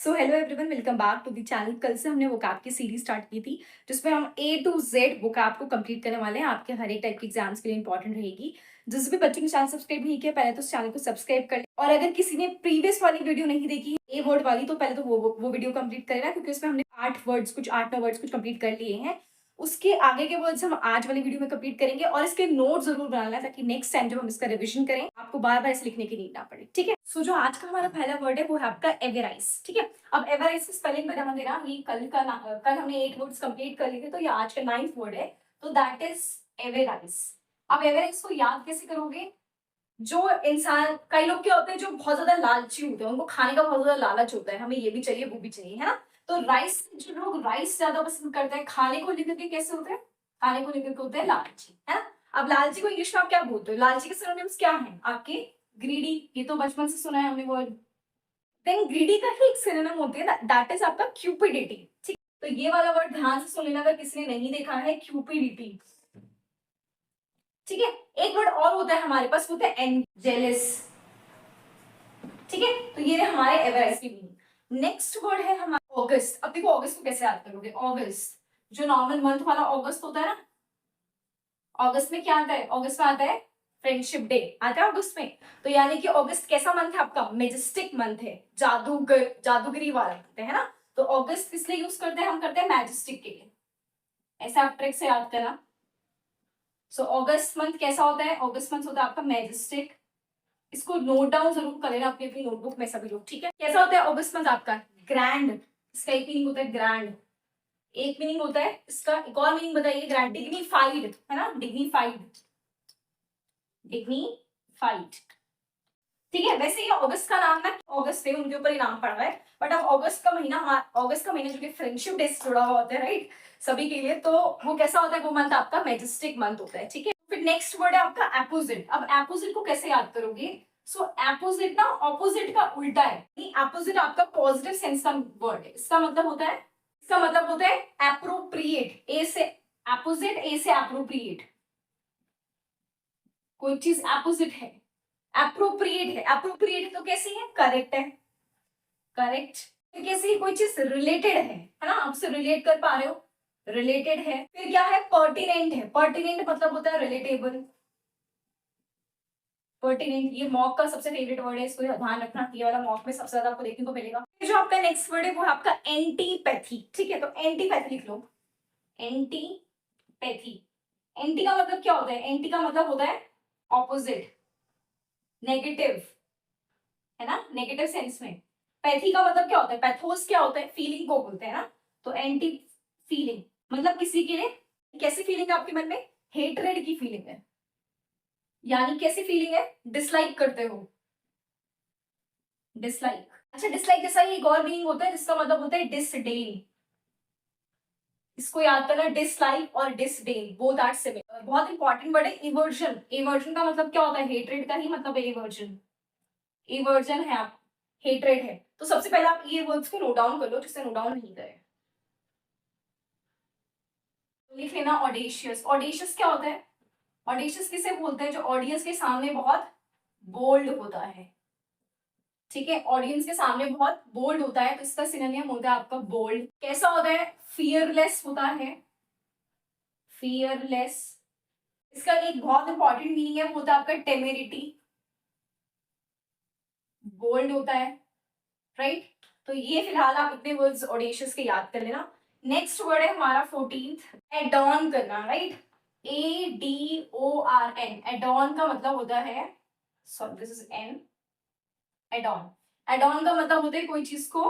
So hello everyone, welcome back to the channel. कल से हमने वोकैब की सीरीज स्टार्ट की थी जिसमें हम ए टू जेड वोकैब को कंप्लीट करने वाले हैं। आपके हर एक टाइप के एग्जाम्स के लिए इंपॉर्टेंट रहेगी। जिस भी बच्चों ने चैनल सब्सक्राइब नहीं किया, पहले तो उस चैनल को सब्सक्राइब कर ले। और अगर किसी ने प्रीवियस वाली वीडियो नहीं देखी ए वर्ड वाली, तो पहले तो वो वीडियो कंप्लीट करेगा, क्योंकि उसमें हमने 8 9 वर्ड्स कुछ कंप्लीट कर लिए हैं। उसके आगे के वर्ड्स हम आज वाली वीडियो में कंप्लीट करेंगे और इसके नोट जरूर बनाना है, ताकि नेक्स्ट टाइम जब हम इसका रिवीजन करें आपको बार बार ऐसे लिखने की नीड ना पड़े। ठीक है। सो जो आज का हमारा पहला वर्ड है वो है आपका एवेराइज। ठीक है। अब एवेराइज की स्पेलिंग बता देना। ये कल हमने 8 वर्ड्स कंप्लीट कर लिए थे, तो ये आज का 9th वर्ड है, तो दैट इज एवेराइज। अब एवेराइज को याद कैसे करोगे? जो इंसान, कई लोग क्या होते हैं जो बहुत ज्यादा लालची होते हैं, उनको खाने का बहुत ज्यादा लालच होता है, हमें ये भी चाहिए वो भी चाहिए, है ना। तो राइस, जो लोग राइस ज्यादा पसंद करते हैं खाने को लेकर के, कैसे होते हैं? खाने को लेकर के होते हैं लालची, है ना। अब लालची को इंग्लिश में आप क्या बोलते हो? लालची के सिनोनिम्स क्या हैं आपके? ग्रीडी, ये तो बचपन से सुना है हमने वर्ड। देन ग्रीडी का ही एक सिनोनिम होती है, दैट इज आपका क्यूपिडिटी। ठीक, तो ये वाला वर्ड ध्यान से सुन लेना अगर किसी ने नहीं देखा है, क्यूपिडिटी। ठीक है। एक वर्ड और होता है हमारे पास, होता है एंजेलिस। ठीक है। तो ये रहे हमारे एवरेज की मीनिंग। नेक्स्ट वर्ड है हमारा ऑगस्ट। अब देखो ऑगस्ट को कैसे याद करोगे? ऑगस्ट, जो नॉर्मल मंथ वाला ऑगस्ट होता है ना, ऑगस्ट में क्या आता है? ऑगस्ट में आता है फ्रेंडशिप डे, आता है अगस्त में। तो यानी कि अगस्त कैसा मंथ है आपका? मैजेस्टिक मंथ है, जादूगरी वाला मंथ है ना। तो अगस्त किस लिए यूज करते हैं? हम करते हैं मैजेस्टिक के लिए। ऐसा आप ट्रिक से याद करना। सो अगस्त मंथ कैसा होता है? अगस्त मंथ होता है आपका मैजेस्टिक। इसको नोट डाउन जरूर कर लेना अपनी अपनी नोटबुक में सभी लोग। ठीक है। कैसा होता है अगस्त मंथ आपका? ग्रैंड। इसका एक मीनिंग होता है ग्रैंड। एक मीनिंग होता है इसका, एक और मीनिंग बताइए। ग्रैंड, डिग्निफाइड, है ना, डिग्निफाइड, डिग्निफाइड। ठीक है। वैसे ये अगस्त का नाम ना, अगस्त है उनके ऊपर ही नाम पड़ रहा है, बट अब अगस्त का महीना, अगस्त का महीना जो कि फ्रेंडशिप डे से जुड़ा हुआ होता है, राइट, सभी के लिए, तो वो कैसा होता है? वो मंथ आपका मैजेस्टिक मंथ होता है। ठीक है। फिर नेक्स्ट वर्ड है आपका एपोजिट। अब एपोजिट को कैसे याद करोगे? सो एपोजिट ना ऑपोजिट का उल्टा है। एपोजिट आपका पॉजिटिव सेंस का वर्ड है। इसका मतलब होता है, इसका मतलब होता है एप्रोप्रिएट। ए से एपोजिट, ए से एप्रोप्रिएट। कोई चीज एपोजिट है, एप्रोप्रिएट है। एप्रोप्रिएट है तो कैसी है? करेक्ट है, करेक्ट। कैसी है? कोई चीज रिलेटेड है ना, आपसे रिलेट कर पा रहे हो, रिलेटेड है। फिर क्या है? पर्टिनेंट है। पर्टिनेंट मतलब होता है रिलेटेबल, पर्टिनेंट। ये मॉक का सबसे फेवरेट वर्ड है, इसको ध्यान रखना, ये वाला मॉक में सबसे ज्यादा आपको देखने को मिलेगा। फिर जो आपका नेक्स्ट वर्ड है वो है आपका एंटीपैथी। ठीक है। तो एंटीपैथी लिख लो, एंटीपैथी। एंटी का मतलब क्या होता है? एंटी का मतलब होता है ऑपोजिट, नेगेटिव, है ना, नेगेटिव सेंस में। पैथी का मतलब क्या होता है? पैथोस क्या होता है? फीलिंग को बोलते हैं ना। तो एंटी फीलिंग मतलब किसी के लिए कैसी फीलिंग है आपके मन में? हेटरेड की फीलिंग है, यानी कैसी फीलिंग है? डिसलाइक करते हो, डिसलाइक। अच्छा, डिसलाइक जैसा ही एक और मीनिंग होता है जिसका मतलब होता है डिसडेन। इसको याद करना, डिसलाइक और डिसडेन बोथ आर सिमिलर। बहुत इंपॉर्टेंट वर्ड है इवर्जन। इवर्जन का मतलब क्या होता है? हेटरेड का ही मतलब है इवर्जन। इवर्जन है आप, हेटरेड है। तो सबसे पहले आप ये वर्ड्स को नोट डाउन कर लो, जिससे नोट डाउन नहीं करे। लिख लेना ऑडेशियस। ऑडेशियस क्या होता है? ऑडेशियस किसे बोलते हैं? जो ऑडियंस के सामने बहुत बोल्ड होता है। ठीक है। ऑडियंस के सामने बहुत बोल्ड होता है, तो इसका सिनोनिम होता है आपका बोल्ड। कैसा होता है? फियरलेस होता है, फियरलेस। इसका एक बहुत इंपॉर्टेंट मीनिंग है, वो होता है आपका टेमेरिटी। बोल्ड होता है, राइट। तो ये फिलहाल आप इतने वर्ड्स ऑडेशियस के याद कर लेना। नेक्स्ट वर्ड है हमारा 14th, एडॉन करना, राइट। ADORN, एडॉन का मतलब होता है, sorry this is an, add-on. Add-on का मतलब होता है कोई चीज को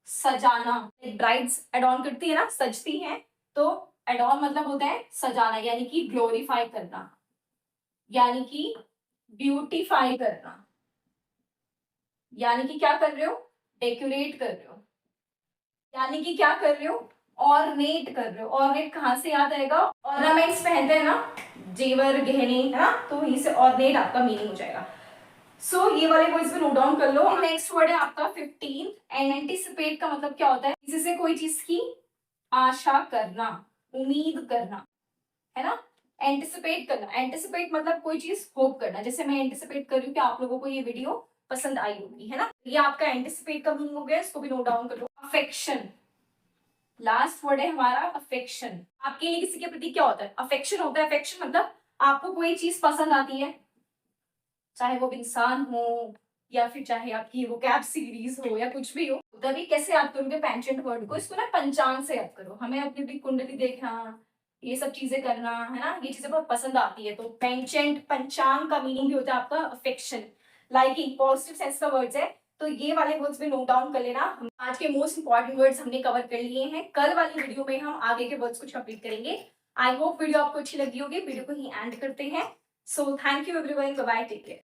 सजाना। ब्राइड्स एडॉन करती है ना, सजती हैं, तो एडॉन मतलब होता है सजाना, यानी कि ग्लोरीफाई करना, यानी कि ब्यूटीफाई करना, यानी कि क्या कर रहे हो? डेकोरेट कर रहे हो, यानी कि क्या कर रहे हो? ऑर्नेट कर रहे हो। ऑर्नेट कहाँ से याद आएगा? ऑर्नामेंट्स पहनते हैं ना, जेवर गहने, है ना, तो वहीं से ऑर्नेट आपका मीनिंग हो जाएगा। सो ये वाले वर्ड्स को नोट डाउन कर लो। नेक्स्ट वर्ड है आपका 15, एंड एंटिसिपेट का मतलब क्या होता है? किसी से कोई चीज की आशा करना, उम्मीद करना, है ना। एंटिसिपेट करना, एंटिसिपेट मतलब कोई चीज होप करना। जैसे मैं एंटिसिपेट कर रही हूँ कि आप लोगों को ये वीडियो पसंद आई होगी, है ना। ये आपका एंटिसिपेट का मीनिंग हो गया, इसको भी नोट डाउन कर लो। अफेक्शन, लास्ट वर्ड है हमारा अफेक्शन। आपके लिए किसी के प्रति क्या होता है? अफेक्शन होता है। अफेक्शन मतलब आपको कोई चीज पसंद आती है, चाहे वो इंसान हो या फिर चाहे आपकी वो कैब सीरीज हो या कुछ भी हो। तभी कैसे याद करोगे पेंचेंट वर्ड को? इसको ना पंचांग से याद करो। हमें अपनी अपनी कुंडली देखना, ये सब चीजें करना, है ना, ये चीजें बहुत पसंद आती है। तो पेंचेंट पंचांग का मीनिंग भी होता है आपका अफेक्शन, लाइकिंग, पॉजिटिव सेंस का वर्ड्स है। तो ये वाले वर्ड्स भी नोट डाउन कर लेना। आज के मोस्ट इंपॉर्टेंट वर्ड्स हमने कवर कर लिए हैं। कल वाली वीडियो में हम आगे के वर्ड्स कुछ कंप्लीट करेंगे। आई होप वीडियो आपको अच्छी लगी होगी। वीडियो को ही एंड करते हैं। So thank you everyone, bye bye, take care.